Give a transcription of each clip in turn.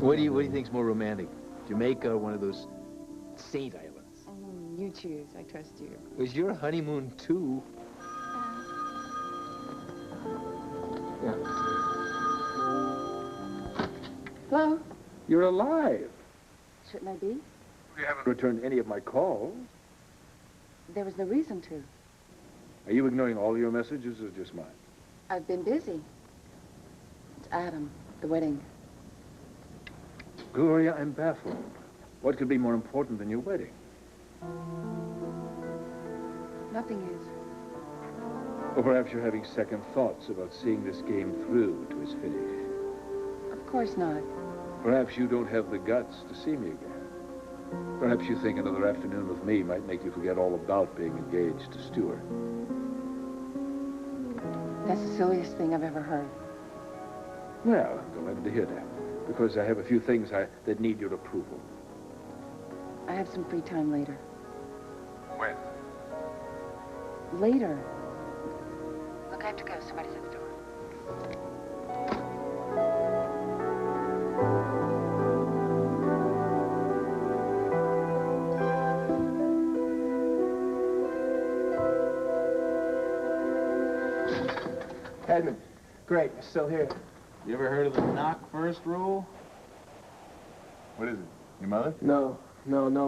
What do you think's more romantic? Jamaica or one of those Saint Islands? You choose. I trust you. Was your honeymoon too? Yeah. Hello? You're alive. Shouldn't I be? You haven't returned any of my calls. There was no reason to. Are you ignoring all your messages or just mine? I've been busy. It's Adam, the wedding. Gloria, I'm baffled. What could be more important than your wedding? Nothing is. Or perhaps you're having second thoughts about seeing this game through to its finish. Of course not. Perhaps you don't have the guts to see me again. Perhaps you think another afternoon with me might make you forget all about being engaged to Stuart. That's the silliest thing I've ever heard. Well, I'm glad to hear that, because I have a few things that need your approval. I have some free time later. When? Later. Look, I have to go. Somebody's at the door. Edmund, great, you're still here. You ever heard of the knock first rule? What is it? Your mother? No,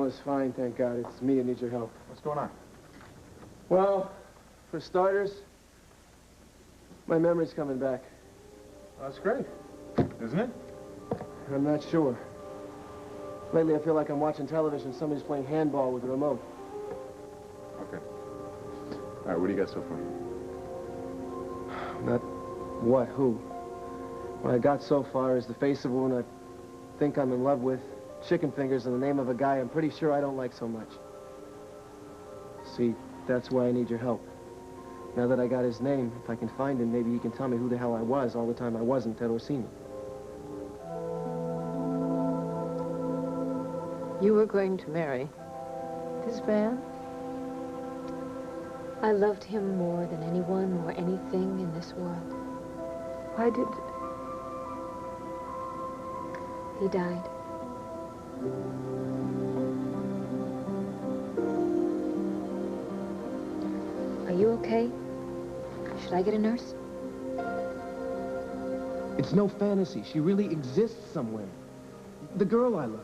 it's fine, thank God. It's me that needs your help. What's going on? Well, for starters, my memory's coming back. Oh, that's great, isn't it? I'm not sure. Lately, I feel like I'm watching television. Somebody's playing handball with a remote. Okay. All right, what do you got so far? Not what, who. What I got so far is the face of a woman I think I'm in love with, chicken fingers, and the name of a guy I'm pretty sure I don't like so much. See, that's why I need your help. Now that I got his name, if I can find him, maybe he can tell me who the hell I was all the time I wasn't Ted Orsini. You were going to marry this man? I loved him more than anyone or anything in this world. Why did... He died. Are you okay? Should I get a nurse? It's no fantasy. She really exists somewhere. The girl I love.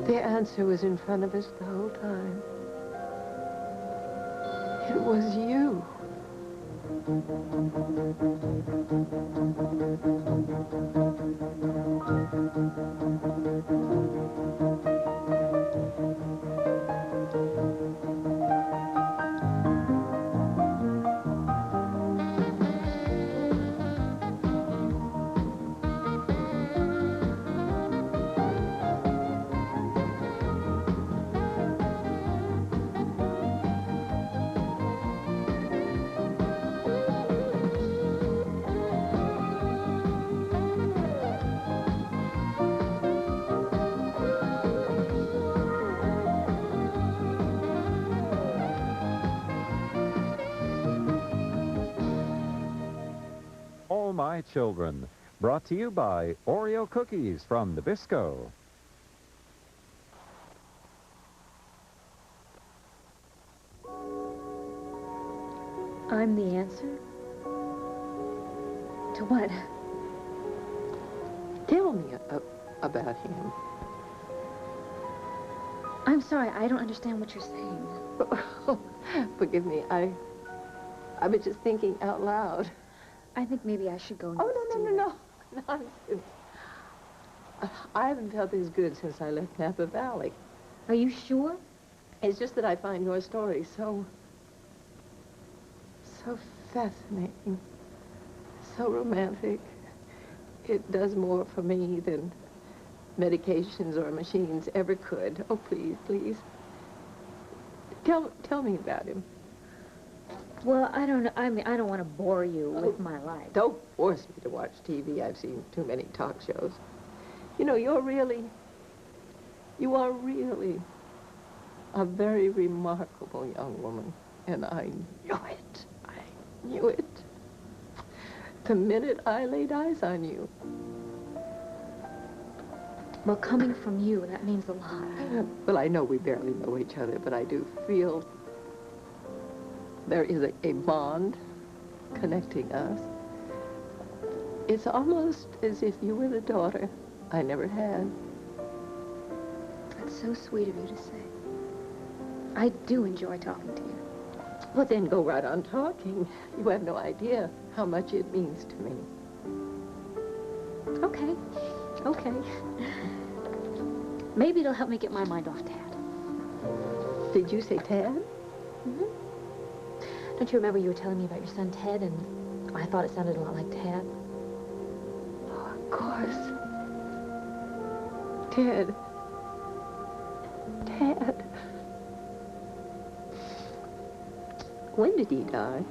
The answer was in front of us the whole time. It was you. All My Children, brought to you by Oreo Cookies from Nabisco. I'm the answer? To what? Tell me about him. I'm sorry, I don't understand what you're saying. Forgive me, I was just thinking out loud. I think maybe I should go. No. Nonsense. I haven't felt as good since I left Napa Valley. Are you sure? It's just that I find your story so fascinating, so romantic. It does more for me than medications or machines ever could. Oh, please, please. Tell me about him. Well, I don't know. I mean, I don't want to bore you with my life. Don't force me to watch TV. I've seen too many talk shows. You know, you are really a very remarkable young woman. And I knew it. I knew it. The minute I laid eyes on you. Well, coming from you, that means a lot. Well, I know we barely know each other, but I do feel there is a bond connecting us. It's almost as if you were the daughter I never had. That's so sweet of you to say. I do enjoy talking to you. Well, then go right on talking. You have no idea how much it means to me. Okay. Okay. Maybe it'll help me get my mind off Tad. Did you say Tad? Mm-hmm. Don't you remember you were telling me about your son Ted, and I thought it sounded a lot like Tad? Oh, of course. Ted. Ted. When did he die?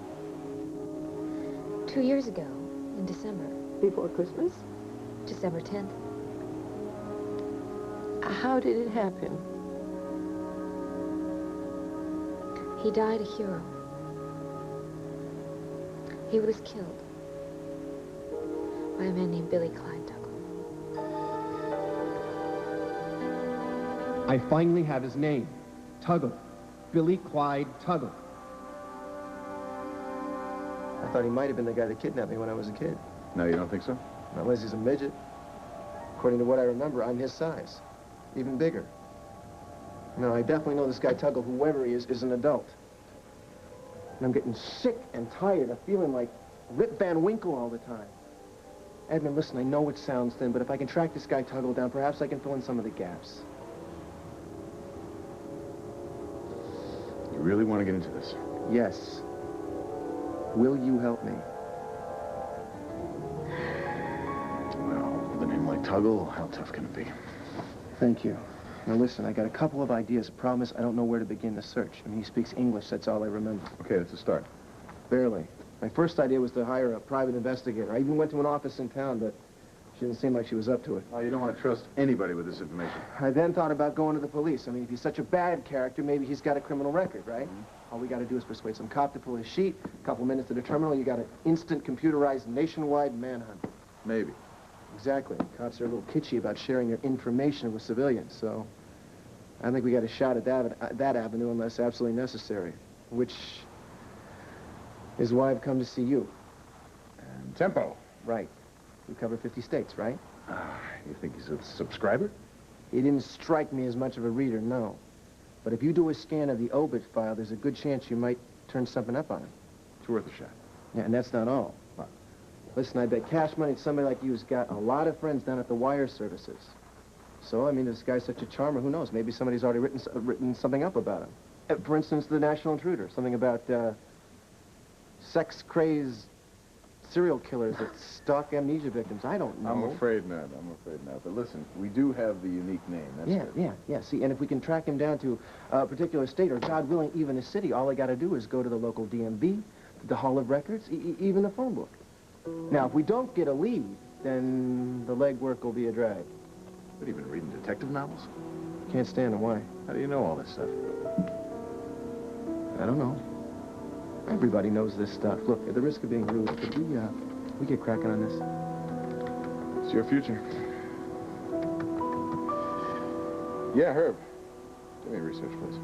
2 years ago, in December. Before Christmas? December 10th. How did it happen? He died a hero. He was killed by a man named Billy Clyde Tuggle. I finally have his name. Tuggle. Billy Clyde Tuggle. I thought he might have been the guy that kidnapped me when I was a kid. No, you don't think so? Not unless he's a midget. According to what I remember, I'm his size. Even bigger. No, I definitely know this guy Tuggle, whoever he is an adult. And I'm getting sick and tired of feeling like Rip Van Winkle all the time. Edmund, listen, I know it sounds thin, but if I can track this guy Tuggle down, perhaps I can fill in some of the gaps. You really want to get into this? Yes. Will you help me? Well, with a name like Tuggle, how tough can it be? Thank you. Now listen, I got a couple of ideas. Promise I don't know where to begin the search. I mean, he speaks English, that's all I remember. Okay, that's a start. Barely. My first idea was to hire a private investigator. I even went to an office in town, but she didn't seem like she was up to it. Oh, you don't want to trust anybody with this information. I then thought about going to the police. I mean, if he's such a bad character, maybe he's got a criminal record, right? All we got to do is persuade some cop to pull his sheet. A couple minutes to the terminal, you got an instant computerized nationwide manhunt. Maybe. Exactly. Cops are a little kitschy about sharing their information with civilians, so I think we got a shot at that avenue unless absolutely necessary, which is why I've come to see you. And tempo. Right. We cover 50 states, right? You think he's a subscriber? He didn't strike me as much of a reader, no. But if you do a scan of the obit file, there's a good chance you might turn something up on him. It's worth a shot. Yeah, and that's not all. What? Listen, I bet cash money somebody like you's got a lot of friends down at the wire services. So, I mean, this guy's such a charmer, who knows? Maybe somebody's already written something up about him. For instance, the National Intruder, something about sex-crazed serial killers that stalk amnesia victims. I don't know. I'm afraid not. But listen, we do have the unique name. That's good. Yeah. See, and if we can track him down to a particular state, or God willing, even a city, all I got to do is go to the local DMV, the Hall of Records, even the phone book. Now, if we don't get a lead, then the legwork will be a drag. What, even reading detective novels? Can't stand them. Why? How do you know all this stuff? I don't know. Everybody knows this stuff. Look, at the risk of being rude, could we get cracking on this? It's your future. Yeah, Herb. Give me research, please.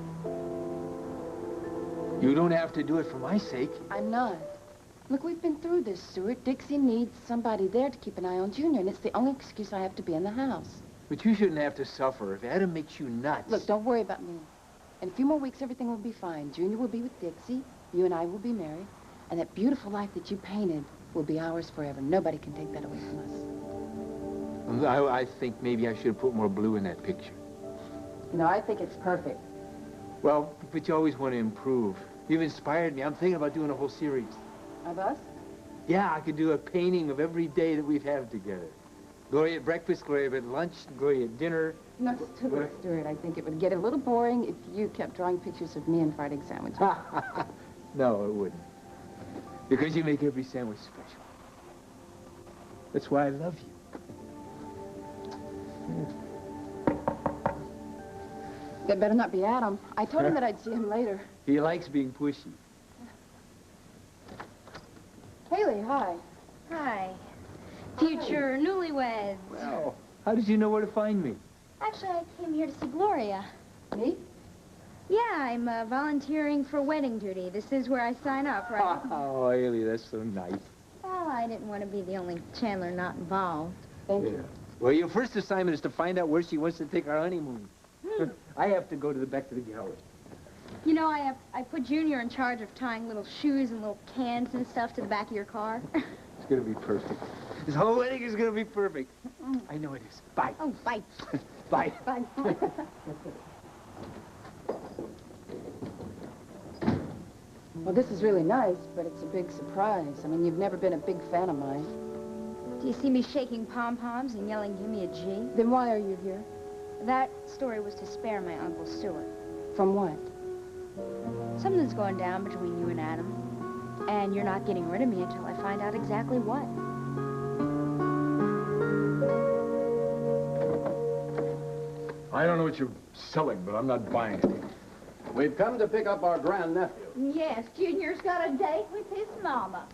You don't have to do it for my sake. I'm not. Look, we've been through this, Stuart. Dixie needs somebody there to keep an eye on Junior, and it's the only excuse I have to be in the house. But you shouldn't have to suffer. If Adam makes you nuts... Look, don't worry about me. In a few more weeks, everything will be fine. Junior will be with Dixie. You and I will be married. And that beautiful life that you painted will be ours forever. Nobody can take that away from us. I think maybe I should have put more blue in that picture. No, I think it's perfect. Well, but you always want to improve. You've inspired me. I'm thinking about doing a whole series. Of us? Yeah, I could do a painting of every day that we've had together. Gloria at breakfast, Gloria at lunch, Gloria at dinner. Not too much, Stuart. I think it would get a little boring if you kept drawing pictures of me and fried egg sandwiches. No, it wouldn't. Because you make every sandwich special. That's why I love you. That better not be Adam. I told him that I'd see him later. He likes being pushy. Haley, hi. Hi. Future newlyweds. Well, how did you know where to find me? Actually, I came here to see Gloria. Me? Yeah, I'm volunteering for wedding duty. This is where I sign up, right? Oh, Haley, that's so nice. Well, I didn't want to be the only Chandler not involved. Thank you. Well, your first assignment is to find out where she wants to take our honeymoon. I have to go to the back to the gallery. You know, I put Junior in charge of tying little shoes and little cans and stuff to the back of your car. It's going to be perfect. This whole wedding is going to be perfect. I know it is. Bye. Oh, bye. Bye. Bye. Well, this is really nice, but it's a big surprise. I mean, you've never been a big fan of mine. Do you see me shaking pom-poms and yelling, give me a G? Then why are you here? That story was to spare my Uncle Stuart. From what? Something's going down between you and Adam, and you're not getting rid of me until I find out exactly what. I don't know what you're selling, but I'm not buying it. We've come to pick up our grandnephew. Yes, Junior's got a date with his mama.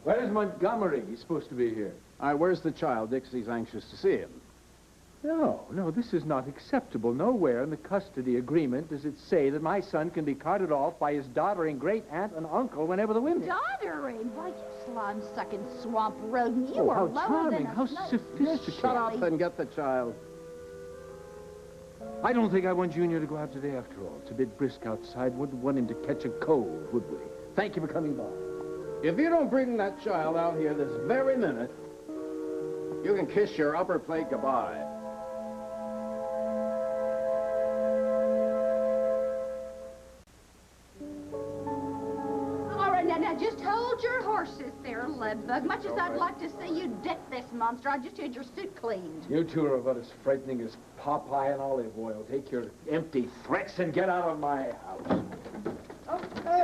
Where's Montgomery? He's supposed to be here. Where's the child? Dixie's anxious to see him. No, this is not acceptable. Nowhere in the custody agreement does it say that my son can be carted off by his doddering great-aunt and uncle whenever the whim is. Doddering? Why, you slime-sucking swamp rodent. You Oh, are how lower charming, than a how snow. sophisticated. Shut up and get the child. I don't think I want Junior to go out today after all. It's a bit brisk outside. Wouldn't want him to catch a cold, would we? Thank you for coming by. If you don't bring that child out here this very minute, you can kiss your upper plate goodbye. All right, now, just hold your horses there, Leadbug. Much as I'd like to see you deck this monster, I just had your suit cleaned. You two are about as frightening as Popeye and olive oil. Take your empty threats and get out of my house. Oh, hey,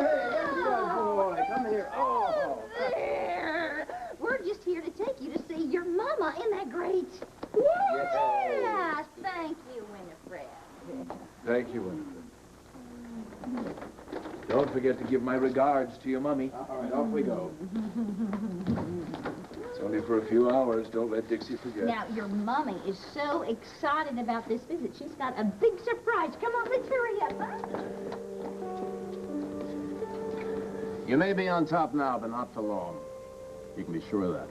good boy, come here. Oh. There. We're just here to take you to see your mama. Isn't that great? Yes. Thank you, Winifred. Thank you, Winifred. Don't forget to give my regards to your mummy. All right, off we go. It's only for a few hours. Don't let Dixie forget. Now, your mommy is so excited about this visit. She's got a big surprise. Come on, let's hurry up, huh? You may be on top now, but not for long. You can be sure of that.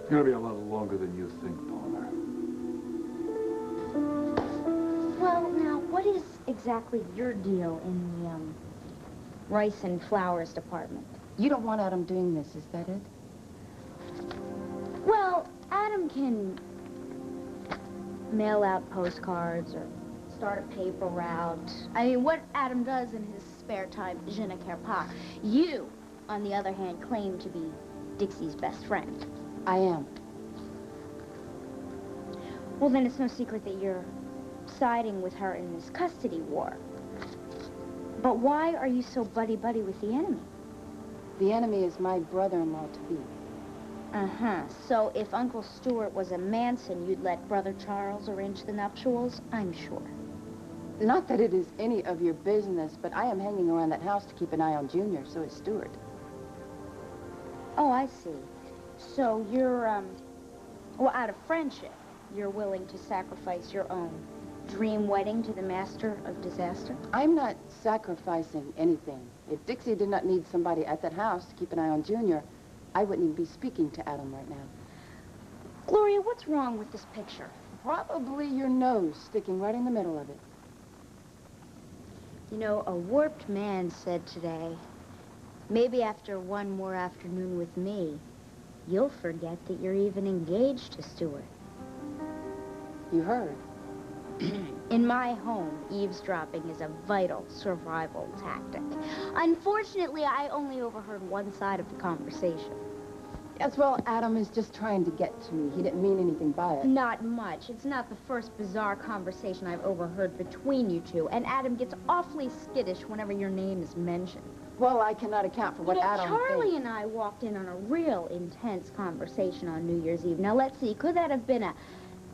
It's gonna be a lot longer than you think, Palmer. Well, now, what is exactly your deal in the, rice and flowers department? You don't want Adam doing this, is that it? Well, Adam can mail out postcards or start a paper route. I mean, what Adam does in his spare time, je ne care pas. You, on the other hand, claim to be Dixie's best friend. I am. Well, then it's no secret that you're siding with her in this custody war. But why are you so buddy-buddy with the enemy? The enemy is my brother-in-law-to-be. Uh-huh. So if Uncle Stuart was a Manson, you'd let Brother Charles arrange the nuptials? I'm sure. Not that it is any of your business, but I am hanging around that house to keep an eye on Junior, so is Stuart. Oh, I see. So you're, well, out of friendship, you're willing to sacrifice your own dream wedding to the master of disaster? I'm not sacrificing anything. If Dixie did not need somebody at that house to keep an eye on Junior, I wouldn't even be speaking to Adam right now. Gloria, what's wrong with this picture? Probably your nose sticking right in the middle of it. You know, a warped man said today, maybe after one more afternoon with me, you'll forget that you're even engaged to Stuart. You heard. In my home, eavesdropping is a vital survival tactic. Unfortunately, I only overheard one side of the conversation. Yes, well, Adam is just trying to get to me. He didn't mean anything by it. Not much. It's not the first bizarre conversation I've overheard between you two, and Adam gets awfully skittish whenever your name is mentioned. Well, I cannot account for what Adam Charlie thinks. and I walked in on a real intense conversation on New Year's Eve. Now, let's see. Could that have been a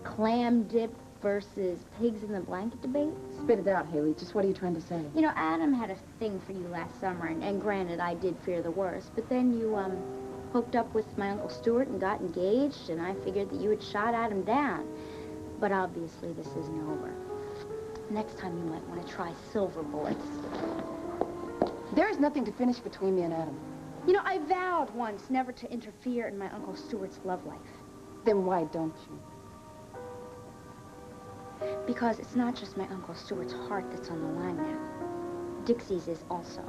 clam dip versus pigs in the blanket debate? Spit it out, Haley. Just what are you trying to say? You know, Adam had a thing for you last summer, and granted, I did fear the worst. But then you, hooked up with my Uncle Stuart and got engaged, and I figured that you had shot Adam down. But obviously, this isn't over. Next time, you might want to try silver bullets. There is nothing to finish between me and Adam. You know, I vowed once never to interfere in my Uncle Stuart's love life. Then why don't you? Because it's not just my Uncle Stuart's heart that's on the line now. Dixie's is also.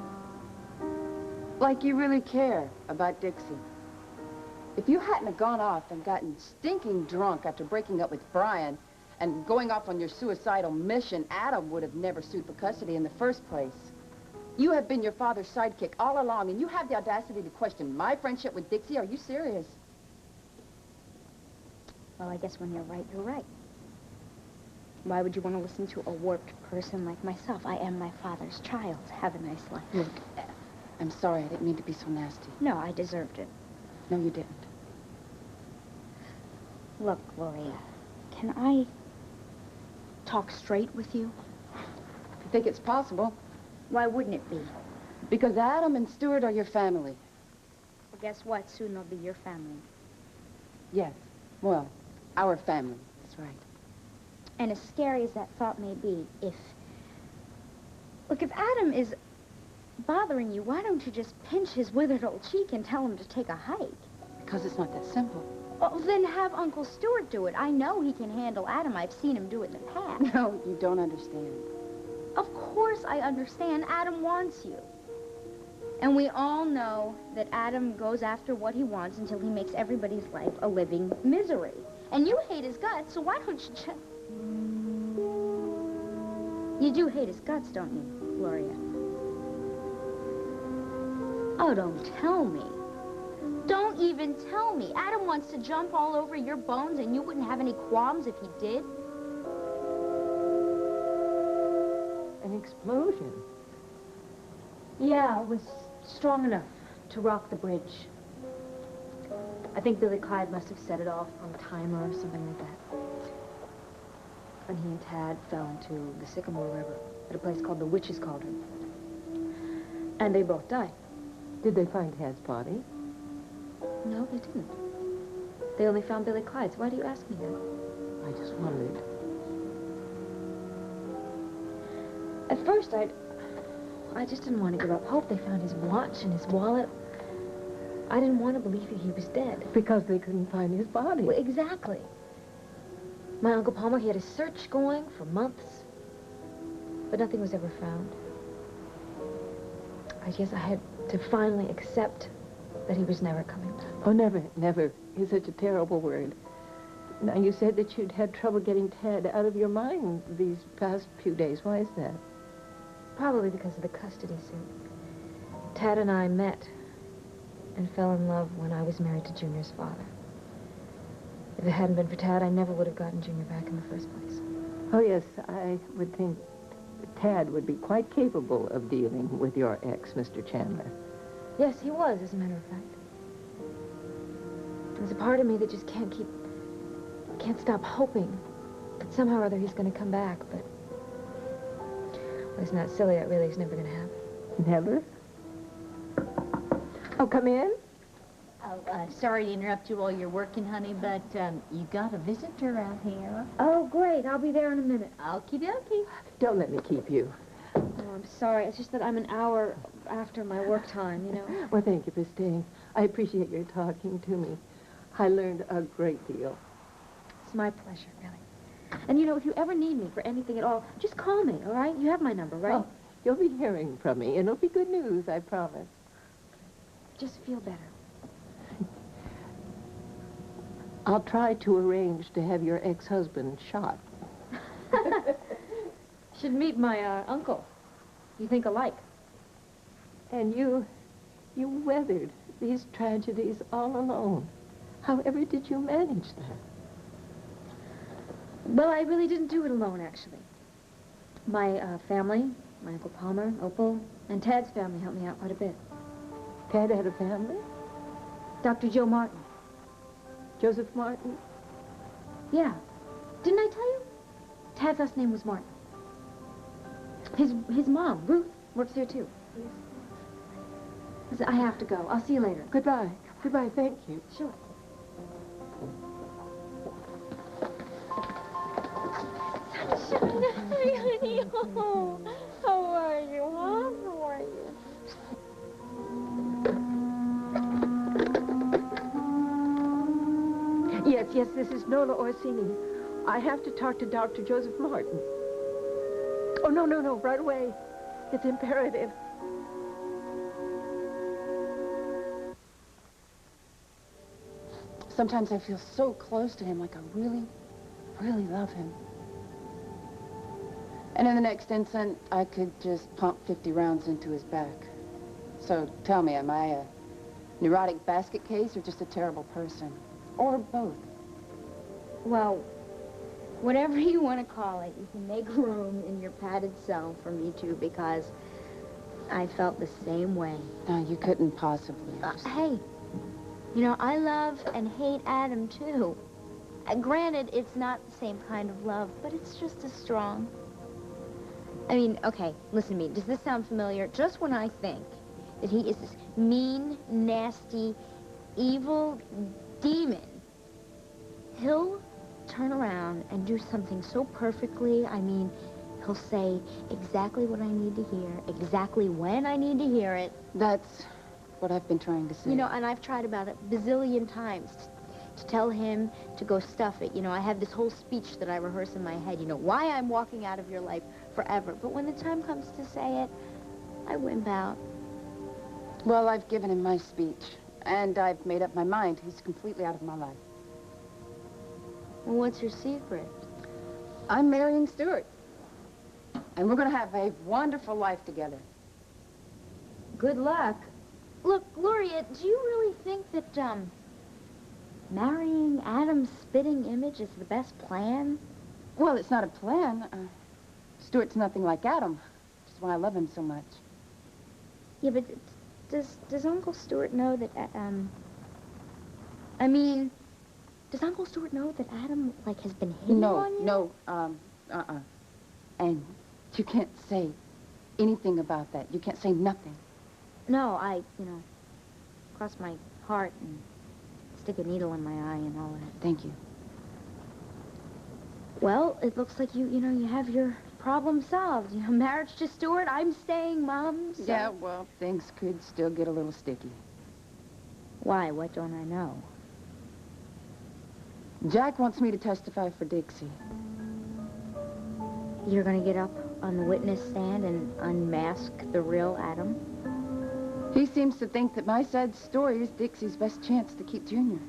Like you really care about Dixie. If you hadn't have gone off and gotten stinking drunk after breaking up with Brian and going off on your suicidal mission, Adam would have never sued for custody in the first place. You have been your father's sidekick all along, and you have the audacity to question my friendship with Dixie? Are you serious? Well, I guess when you're right, you're right. Why would you want to listen to a warped person like myself? I am my father's child. Have a nice life. Look, I'm sorry. I didn't mean to be so nasty. No, I deserved it. No, you didn't. Look, Gloria, can I talk straight with you? If you think it's possible. Why wouldn't it be? Because Adam and Stuart are your family. Well, guess what? Soon they'll be your family. Yes. Well, our family. That's right. And as scary as that thought may be, if Adam is bothering you, why don't you just pinch his withered old cheek and tell him to take a hike? Because it's not that simple. Well, then have Uncle Stuart do it. I know he can handle Adam. I've seen him do it in the past. No, you don't understand. Of course I understand. Adam wants you. And we all know that Adam goes after what he wants until he makes everybody's life a living misery. And you hate his guts, so why don't you just... You do hate his guts, don't you, Gloria? Oh, don't tell me. Don't even tell me. Adam wants to jump all over your bones and you wouldn't have any qualms if he did? An explosion. Yeah, it was strong enough to rock the bridge. I think Billy Clyde must have set it off on a timer or something like that. When he and Tad fell into the Sycamore River at a place called the Witch's Cauldron. And they both died. Did they find Tad's body? No, they didn't. They only found Billy Clyde's. Why do you ask me that? I just wondered. At first, I just didn't want to give up hope. They found his watch and his wallet. I didn't want to believe that he was dead. Because they couldn't find his body. Well, exactly. My Uncle Palmer, he had a search going for months, but nothing was ever found. I guess I had to finally accept that he was never coming back. Oh, never, never is such a terrible word. Now, you said that you'd had trouble getting Tad out of your mind these past few days. Why is that? Probably because of the custody suit. Tad and I met and fell in love when I was married to Junior's father. If it hadn't been for Tad, I never would have gotten Junior back in the first place. Oh, yes, I would think Tad would be quite capable of dealing with your ex, Mr. Chandler. Yes, he was, as a matter of fact. There's a part of me that just can't stop hoping that somehow or other he's going to come back, but... Well, it's not silly. That really is never going to happen. Never? Oh, come in. Oh, sorry to interrupt you while you're working, honey, but you got a visitor out here. Oh, great. I'll be there in a minute. Okie dokie. Don't let me keep you. Oh, I'm sorry. It's just that I'm an hour after my work time, you know. Well, thank you for staying. I appreciate your talking to me. I learned a great deal. It's my pleasure, really. And, you know, if you ever need me for anything at all, just call me, all right? You have my number, right? Well, you'll be hearing from me. It'll be good news, I promise. Just feel better. I'll try to arrange to have your ex-husband shot. Should meet my uncle. You think alike. And you weathered these tragedies all alone. However did you manage that? Well, I really didn't do it alone, actually. My family My Uncle Palmer, Opal, and Tad's family helped me out quite a bit. Tad had a family? Dr. Joe Martin. Joseph Martin? Yeah. Didn't I tell you? Tad's last name was Martin. His mom, Ruth, works here too. Listen, I have to go. I'll see you later. Goodbye. Goodbye, thank you. Sure. Hi, honey. Oh, how are you, huh? How are you? Yes, this is Nola Orsini. I have to talk to Dr. Joseph Martin. Oh, no, right away. It's imperative. Sometimes I feel so close to him, like I really, really love him. And in the next instant, I could just pump 50 rounds into his back. So tell me, am I a neurotic basket case or just a terrible person? Or both? Well, whatever you want to call it, you can make room in your padded cell for me too, because I felt the same way. No, you couldn't possibly. Hey, you know, I love and hate Adam too. Granted, it's not the same kind of love, but it's just as strong. I mean, okay, listen to me. Does this sound familiar? Just when I think that he is this mean, nasty, evil demon, he'll turn around and do something so perfectly. I mean, he'll say exactly what I need to hear, exactly when I need to hear it. That's what I've been trying to say. You know, and I've tried about a bazillion times to tell him to go stuff it. You know, I have this whole speech that I rehearse in my head, you know, why I'm walking out of your life forever. But when the time comes to say it, I wimp out. Well, I've given him my speech, and I've made up my mind. He's completely out of my life. Well, what's your secret? I'm marrying Stuart. And we're going to have a wonderful life together. Good luck. Look, Gloria, do you really think that, marrying Adam's spitting image is the best plan? Well, it's not a plan. Stuart's nothing like Adam. That's why I love him so much. Yeah, but does Uncle Stuart know that, I mean, does Uncle Stuart know that Adam, like, has been hitting on you? No, And you can't say anything about that. You can't say nothing. No, I, you know, cross my heart and stick a needle in my eye and all that. Thank you. Well, it looks like you have your problem solved. You know, marriage to Stuart, I'm staying mom, so... Yeah, well, things could still get a little sticky. Why? What don't I know? Jack wants me to testify for Dixie. You're gonna get up on the witness stand and unmask the real Adam? He seems to think that my sad story is Dixie's best chance to keep Junior.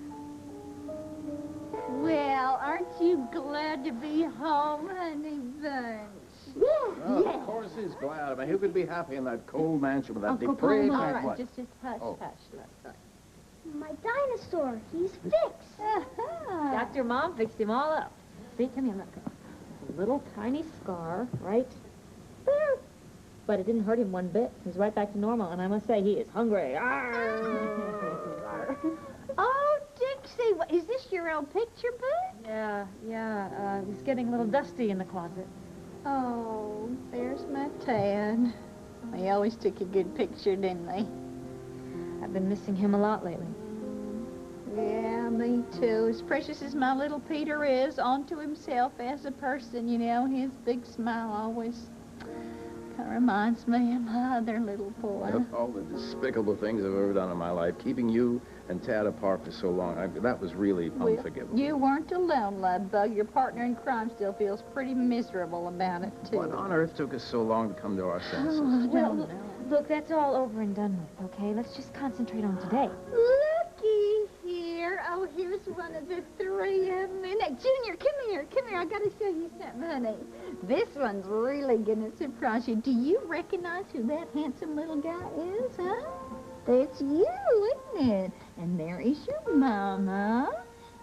Well, aren't you glad to be home, honey bunch? Oh, of course he's glad. I mean, who could be happy in that cold mansion with that depraved... All right, just hush, hush. Look. My dinosaur, he's fixed. Dr. Mom fixed him all up. See, come here, look. A little tiny scar, right there. But it didn't hurt him one bit. He's right back to normal, and I must say, he is hungry. Oh, Dixie, is this your old picture book? Yeah. He's getting a little dusty in the closet. Oh, there's my Tad. They always took a good picture, didn't they? I've been missing him a lot lately. Yeah, me too. As precious as my little Peter is onto himself as a person, you know, his big smile always kind of reminds me of my other little boy. Of all the despicable things I've ever done in my life, keeping you and Tad apart for so long, that was really unforgivable. You weren't alone, love bug. Your partner in crime still feels pretty miserable about it, too. What on earth took us so long to come to our senses? Well, look, that's all over and done with, okay? Let's just concentrate on today. Looky here. Oh, here's one of the three of them. Now, Junior, come here. I gotta show you something, honey. This one's really gonna surprise you. Do you recognize who that handsome little guy is, huh? That's you, isn't it? And there is your mama.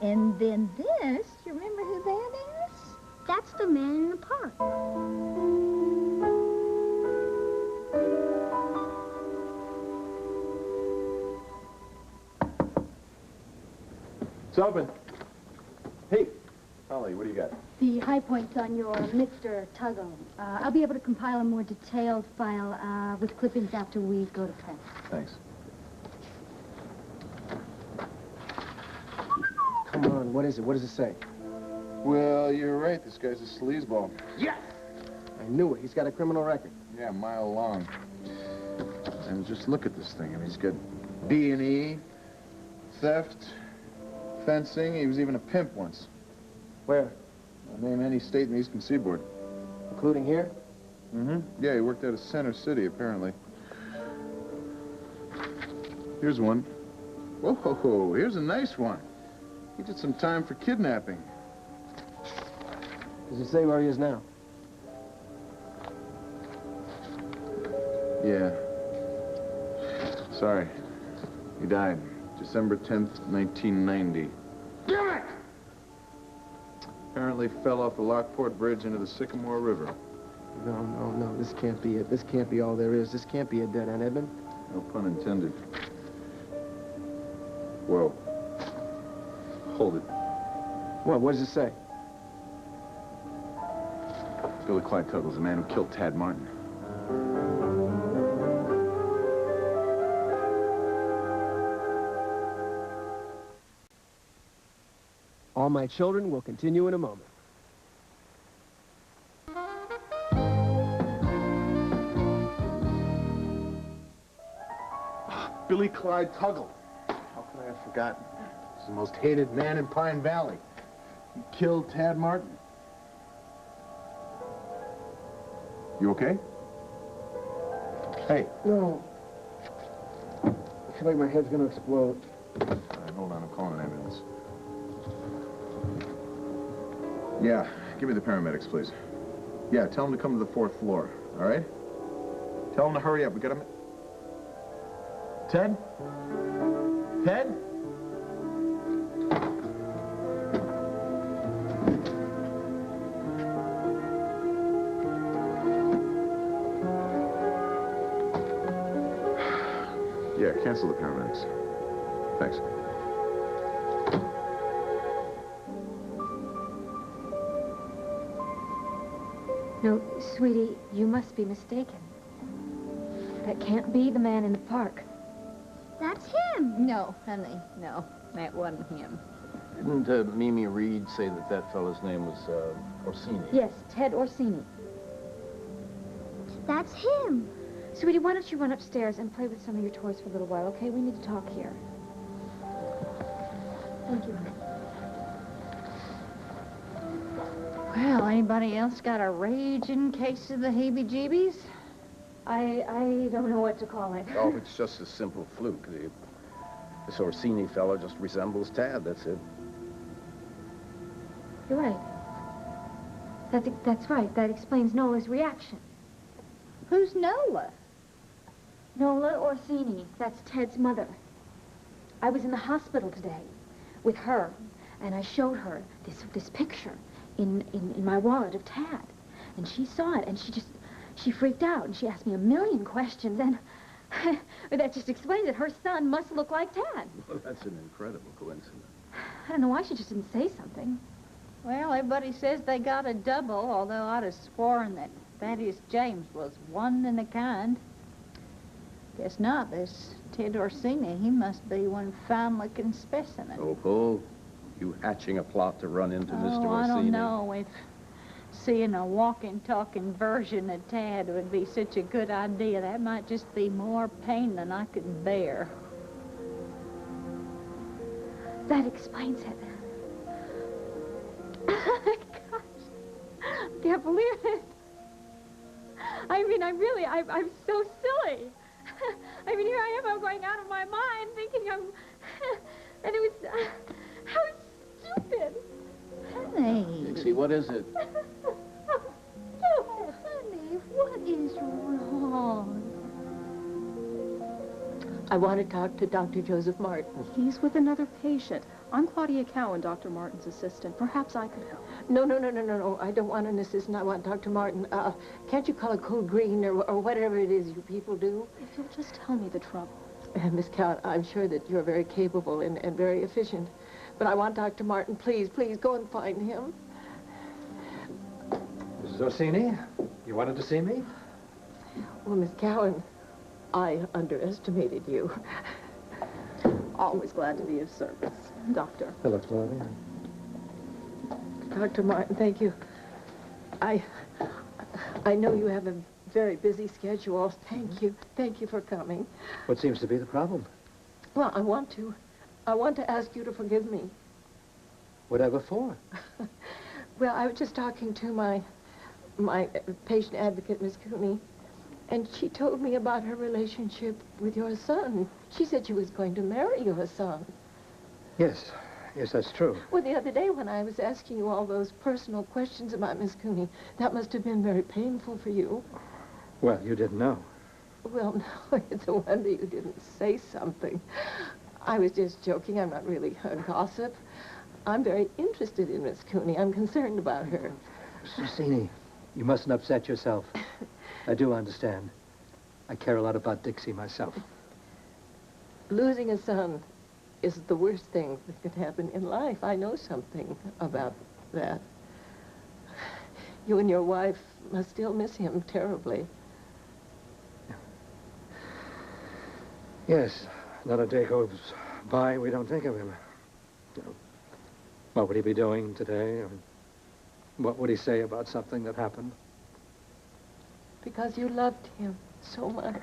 And then this, you remember who that is? That's the man in the park. It's open. Hey, Holly, what do you got? The high points on your Mr. Tuggle. I'll be able to compile a more detailed file with clippings after we go to press. Thanks. Come on, what is it? What does it say? Well, you're right. This guy's a sleazeball. Yes! I knew it. He's got a criminal record. Yeah, a mile long. And just look at this thing. I mean, he's got D&E, theft, fencing. He was even a pimp once. Where? I'll name any state in the Eastern Seaboard. Including here? Mm-hmm. Yeah, he worked out of Center City, apparently. Here's one. Whoa, here's a nice one. He did some time for kidnapping. Does it say where he is now? Yeah. Sorry. He died December 10th, 1990. Damn it! Apparently fell off the Lockport Bridge into the Sycamore River. No. This can't be it. This can't be all there is. This can't be a dead end, Edmund. No pun intended. Whoa. Hold it. What does it say? Billy Clyde Tuggle's the man who killed Tad Martin. All My Children will continue in a moment. Billy Clyde Tuggle. How could I have forgotten? He's the most hated man in Pine Valley. He killed Tad Martin. You okay? Hey. No. I feel like my head's gonna explode. All right, hold on. I'm calling an ambulance. Yeah, give me the paramedics, please. Yeah, tell them to come to the 4th floor, all right? Tell them to hurry up. We got them. Ted? Ted? Yeah, cancel the paramedics. Thanks. No, sweetie, you must be mistaken. That can't be the man in the park. That's him. No, honey, no. That wasn't him. Didn't Mimi Reed say that fellow's name was Orsini? Yes, Ted Orsini. That's him. Sweetie, why don't you run upstairs and play with some of your toys for a little while, okay? We need to talk here. Thank you, honey. Well, anybody else got a raging case of the heebie-jeebies? I don't know what to call it. Oh, it's just a simple fluke. This Orsini fellow just resembles Tad, that's it. You're right. That's right. That explains Nola's reaction. Who's Nola? Nola Orsini. That's Ted's mother. I was in the hospital today with her, and I showed her this picture in my wallet of Tad. And she saw it, and she freaked out, and she asked me a million questions, and that just explains it. Her son must look like Tad. Well, that's an incredible coincidence. I don't know why she just didn't say something. Well, everybody says they got a double, although I'd have sworn that Thaddeus James was one in a kind. Guess not. This Ted Orsini, he must be one fine-looking specimen. Oh, Paul, you hatching a plot to run into Mr. Orsini? I don't know if seeing a walking, talking version of Tad would be such a good idea. That might just be more pain than I could bear. That explains it. Oh, my gosh. I can't believe it. I mean, I'm so silly. I mean, here I am, I'm going out of my mind, thinking and it was, how stupid. Honey. Dixie, what is it? Oh, honey, what is wrong? I want to talk to Dr. Joseph Martin. He's with another patient. I'm Claudia Cowan, Dr. Martin's assistant. Perhaps I could help. No. I don't want an assistant. I want Dr. Martin. Can't you call a code green or whatever it is you people do? If you'll just tell me the trouble. Miss Cowan, I'm sure that you're very capable and very efficient. But I want Dr. Martin, please, please go and find him. Mrs. Orsini, you wanted to see me? Well, Miss Cowan, I underestimated you. Always glad to be of service, Doctor. Hello, Claudia. Dr. Martin, thank you. I know you have a very busy schedule. Thank you. Thank you for coming. What seems to be the problem? Well, I want to ask you to forgive me. Whatever for? Well, I was just talking to my patient advocate, Miss Cooney, and she told me about her relationship with your son. She said she was going to marry your son. Yes, that's true. Well, the other day when I was asking you all those personal questions about Miss Cooney, that must have been very painful for you. Well, you didn't know. Well, no, it's a wonder you didn't say something. I was just joking. I'm not really a gossip. I'm very interested in Miss Cooney. I'm concerned about her. Mrs. Orsini, you mustn't upset yourself. I do understand. I care a lot about Dixie myself. Losing a son is the worst thing that could happen in life. I know something about that. You and your wife must still miss him terribly. Yes, not a day goes by we don't think of him. You know, what would he be doing today? Or what would he say about something that happened? Because you loved him so much.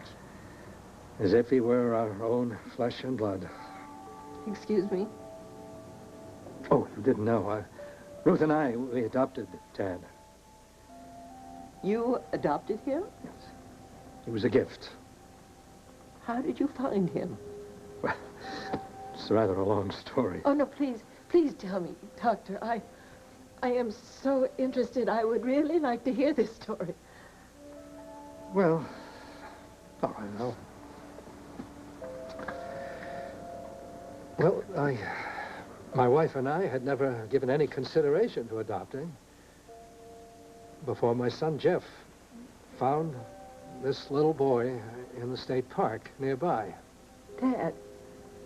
As if he were our own flesh and blood. Excuse me? Oh, you didn't know. Ruth and I, we adopted Tad. You adopted him? Yes. He was a gift. How did you find him? Well, it's rather a long story. Oh, no, please, please tell me, Doctor. I am so interested. I would really like to hear this story. Well, all right, now. Well, my wife and I had never given any consideration to adopting before my son, Jeff, found this little boy in the state park nearby. Dad?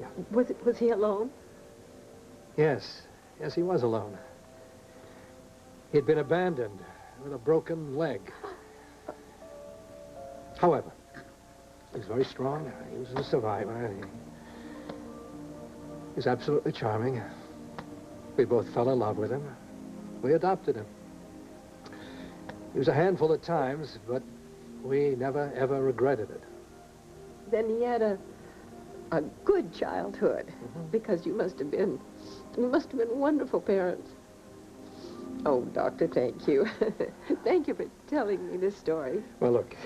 Yeah. Was he alone? Yes, he was alone. He'd been abandoned with a broken leg. However, he was very strong. He was a survivor. He was absolutely charming. We both fell in love with him. We adopted him. He was a handful at times, but we never, ever regretted it. Then he had a good childhood, because you must have been wonderful parents. Oh, Doctor, thank you. Thank you for telling me this story. Well, look,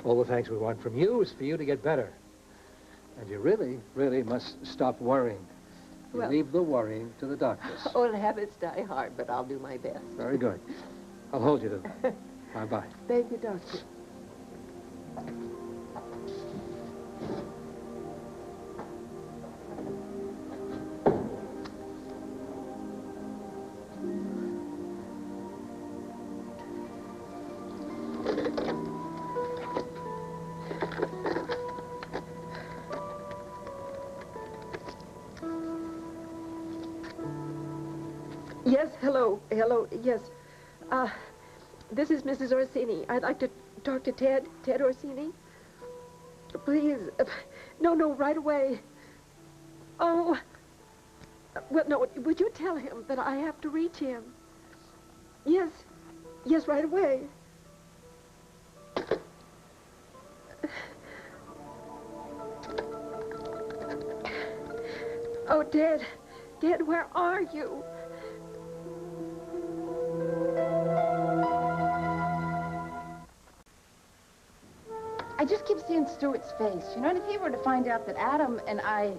all the thanks we want from you is for you to get better. And you really, really must stop worrying. You Well- leave the worrying to the doctors. Old habits die hard, but I'll do my best. Very good. I'll hold you to that. Bye-bye. Thank you, Doctor. Yes, hello, yes. This is Mrs. Orsini. I'd like to talk to Ted Orsini. Please. No, right away. Oh, well, no, would you tell him that I have to reach him? Yes, right away. Oh, Ted, where are you? I just keep seeing Stuart's face. You know, and if he were to find out that Adam and I...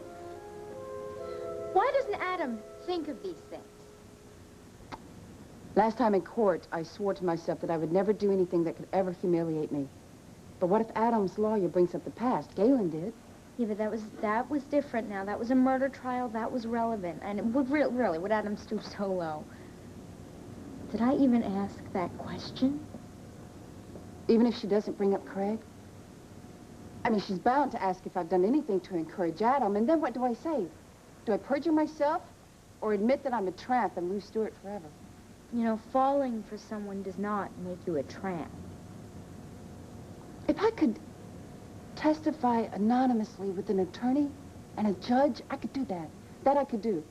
Why doesn't Adam think of these things? Last time in court, I swore to myself that I would never do anything that could ever humiliate me. But what if Adam's lawyer brings up the past? Galen did. Yeah, but that was different now. That was a murder trial. That was relevant. And it would really, would Adam stoop so low? Did I even ask that question? Even if she doesn't bring up Craig? I mean, she's bound to ask if I've done anything to encourage Adam, and then what do I say? Do I perjure myself? or admit that I'm a tramp and lose Stuart forever. You know, falling for someone does not make you a tramp. If I could testify anonymously with an attorney and a judge, I could do that. That I could do.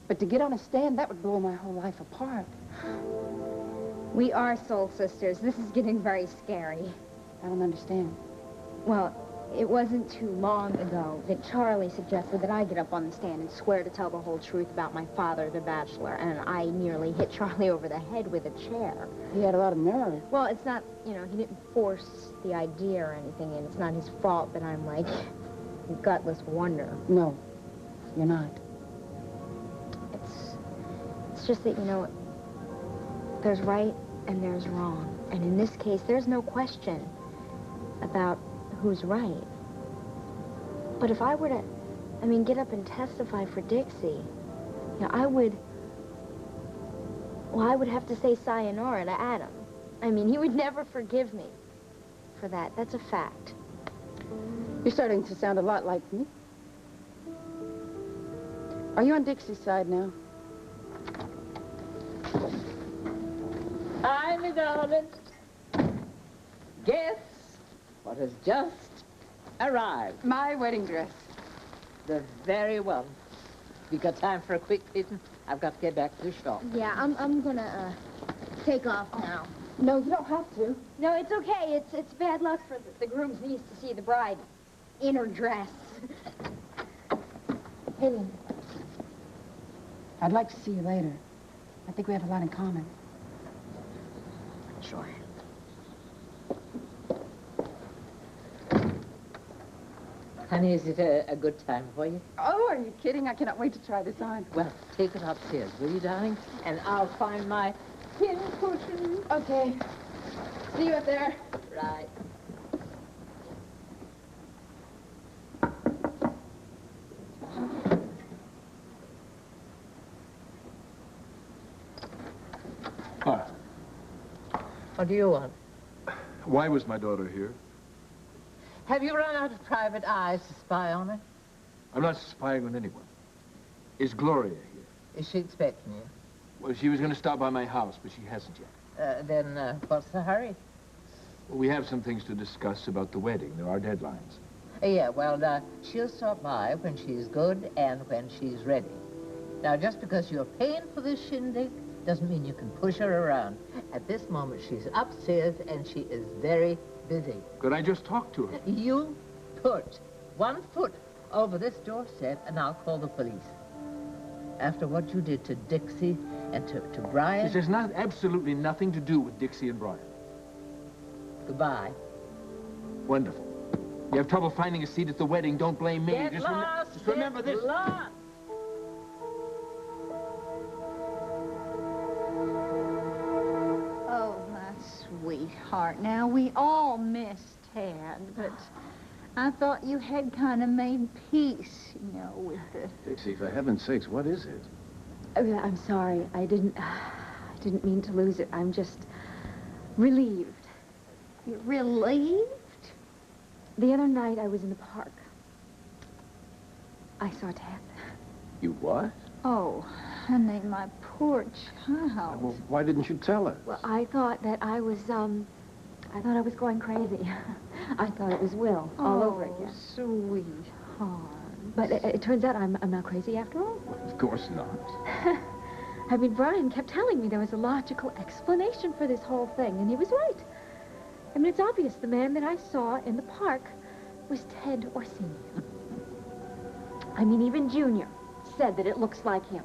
But to get on a stand, that would blow my whole life apart. We are soul sisters. This is getting very scary. I don't understand. Well, it wasn't too long ago that Charlie suggested that I get up on the stand and swear to tell the whole truth about my father, the bachelor, and I nearly hit Charlie over the head with a chair. He had a lot of nerve. Well, it's not, you know, he didn't force the idea or anything, and it's not his fault that I'm, like, gutless wonder. No, you're not. It's just that, you know, there's right and there's wrong. And in this case, there's no question about who's right. But if I were to, I mean, get up and testify for Dixie, you know, I would have to say sayonara to Adam. I mean, he would never forgive me for that. That's a fact. You're starting to sound a lot like me. Are you on Dixie's side now? Hi, my darling. Guess what has just arrived? My wedding dress. The very one. You got time for a quick kitten? I've got to get back to the shop. Yeah, I'm gonna, take off now. No, you don't have to. No, it's okay. It's bad luck for the groom's niece to see the bride in her dress. Haley, I'd like to see you later. I think we have a lot in common. Sure. Honey, is it a good time for you? Oh, are you kidding? I cannot wait to try this on. Well, take it upstairs, will you, darling? And I'll find my pin cushion. Okay. See you up there. Right. Hi. What do you want? Why was my daughter here? Have you run out of private eyes to spy on her? I'm not spying on anyone. Is Gloria here? Is she expecting you? Well, she was going to stop by my house, but she hasn't yet. Then what's the hurry? Well, we have some things to discuss about the wedding. There are deadlines. Yeah, well, she'll stop by when she's good and when she's ready. Now, just because you're paying for this shindig doesn't mean you can push her around. At this moment, she's upstairs and she is very busy. Could I just talk to her? You put one foot over this doorstep and I'll call the police. After what you did to Dixie and to Brian... This has absolutely nothing to do with Dixie and Brian. Goodbye. Wonderful. You have trouble finding a seat at the wedding, don't blame me. Get lost, just remember this. Lost. Oh, my sweetheart. Now, we all miss Tad, but I thought you had kind of made peace, you know, with the... Dixie, for heaven's sakes, what is it? I'm sorry. I didn't mean to lose it. I'm just relieved. You're relieved? The other night, I was in the park. I saw Tad. You what? Oh, honey, my poor child. Well, why didn't you tell us? Well, I thought that I was going crazy. I thought it was Will all over again. Sweetheart. But it turns out I'm not crazy after all. Of course not. I mean, Brian kept telling me there was a logical explanation for this whole thing, and he was right. I mean, it's obvious the man that I saw in the park was Ted Orsini. I mean, even Junior said that it looks like him.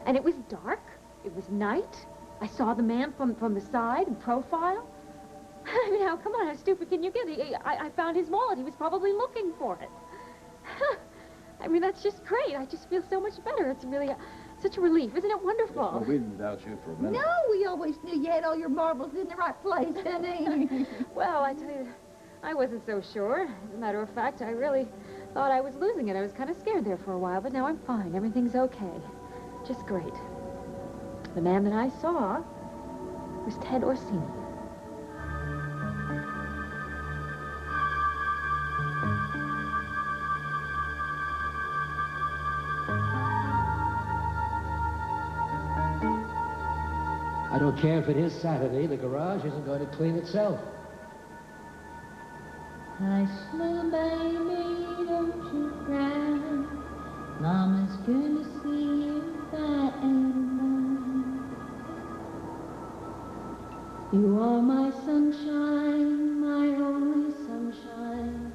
And it was dark. It was night. I saw the man from the side, in profile. I mean, come on, how stupid can you get? I found his wallet. He was probably looking for it. I mean, that's just great. I just feel so much better. It's really such a relief. Isn't it wonderful? Well, we didn't doubt you for a minute. No, we always knew you had all your marbles in the right place, honey. Well, I tell you, I wasn't so sure. As a matter of fact, I really thought I was losing it. I was kind of scared there for a while, but now I'm fine. Everything's okay. Just great. The man that I saw was Ted Orsini. I don't care if it is Saturday. The garage isn't going to clean itself. Hush, little baby, don't you cry. Mama's gonna see you by and by. You are my sunshine, my only sunshine.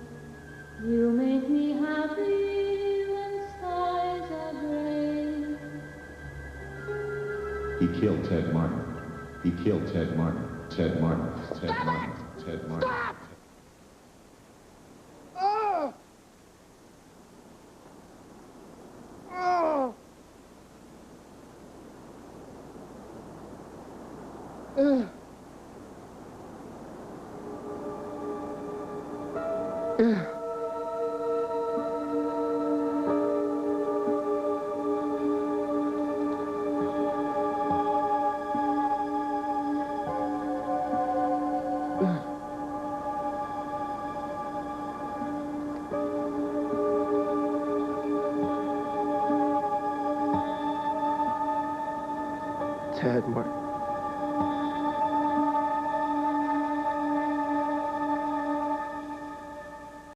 You make me happy when skies are gray. He killed Ted Martin. He killed Ted Martin. Ted Martin. Ted Martin. Ted Martin. Stop! Oh! Oh! Ugh. Ugh. Ted Martin.